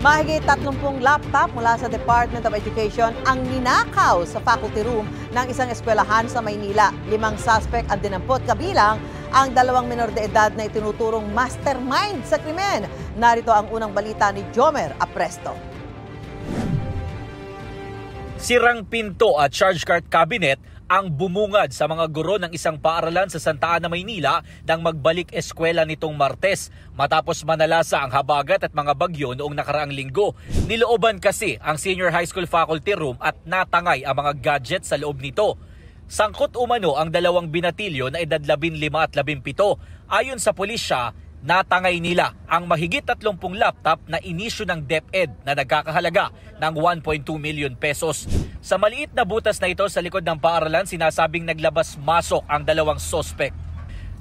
Mahigit 30 laptop mula sa Department of Education ang ninakaw sa faculty room ng isang eskwelahan sa Maynila. 5 suspect ang dinampot, kabilang ang 2 menor de edad na itinuturong mastermind sa krimen. Narito ang unang balita ni Jomer Apresto. Sirang pinto at charge cart cabinet ang bumungad sa mga guro ng isang paaralan sa Santa Ana, Maynila nang magbalik eskwela nitong Martes matapos manalasa ang habagat at mga bagyo noong nakaraang linggo. Nilooban kasi ang senior high school faculty room at natangay ang mga gadget sa loob nito. Sangkot umano ang 2 binatilyo na edad 15 at 17. Ayon sa pulisya, natangay nila ang mahigit 30 laptop na inisyu ng DepEd na nagkakahalaga ng 1.2 million pesos. Sa maliit na butas na ito sa likod ng paaralan, sinasabing naglabas-masok ang 2 sospek.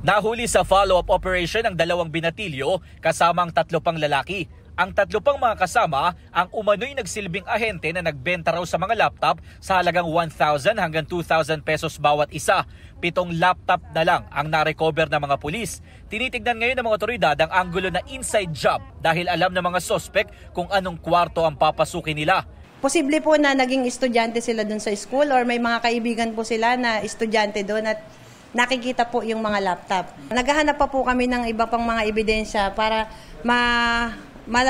Nahuli sa follow-up operation ang 2 binatilyo kasama ang 3 pang lalaki. Ang 3 pang mga kasama ang umano'y nagsilbing ahente na nagbenta raw sa mga laptop sa halagang 1,000 hanggang 2,000 pesos bawat isa. 7 laptop na lang ang narecover ng mga pulis. Tinitignan ngayon ng mga otoridad ang anggulo na inside job dahil alam ng mga sospek kung anong kwarto ang papasukin nila. Posible po na naging estudyante sila dun sa school or may mga kaibigan po sila na estudyante doon at nakikita po yung mga laptop. Naghahanap pa po kami ng iba pang mga ebidensya para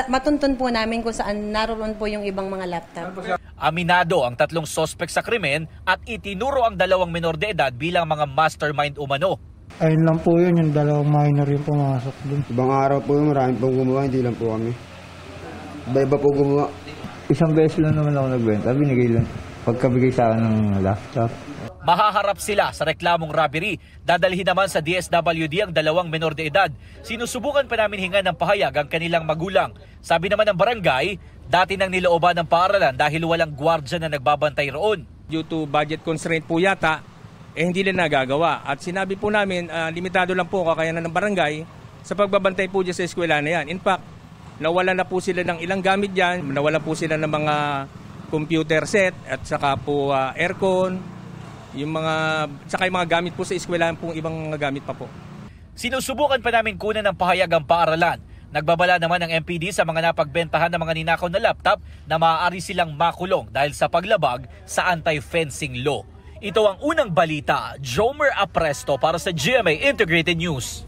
matuntun po namin kung saan naroon po yung ibang mga laptop. Aminado ang 3 sospek sa krimen at itinuro ang 2 menor de edad bilang mga mastermind umano. Ayun lang po yun, yung 2 minor yung pumasok dun. Ibang araw po yung marami pong gumawa, hindi lang po kami. Iba-iba po gumawa. Isang beses lang naman ako nagbenta, binigay lang. Pagkabigay sa akin ng laptop. Mahaharap sila sa reklamong robbery. Dadalhin naman sa DSWD ang 2 menor de edad. Sinusubukan pa namin hingan ng pahayag ang kanilang magulang. Sabi naman ng barangay, dati nang nilooban ng paaralan dahil walang gwardya na nagbabantay roon. Due to budget constraint po yata, hindi nila nagagawa. At sinabi po namin, limitado lang po kakayanan ng barangay sa pagbabantay po dyan sa eskwela na yan. In fact, nawala na po sila ng ilang gamit dyan, nawala po sila ng mga computer set at saka po aircon, saka yung mga gamit po sa eskwelahan pong ibang gamit pa po. Sinusubukan pa namin kunan ng pahayag ang paaralan. Nagbabala naman ng MPD sa mga napagbentahan ng mga ninakaw na laptop na maaari silang makulong dahil sa paglabag sa anti-fencing law. Ito ang unang balita. Jomer Apresto para sa GMA Integrated News.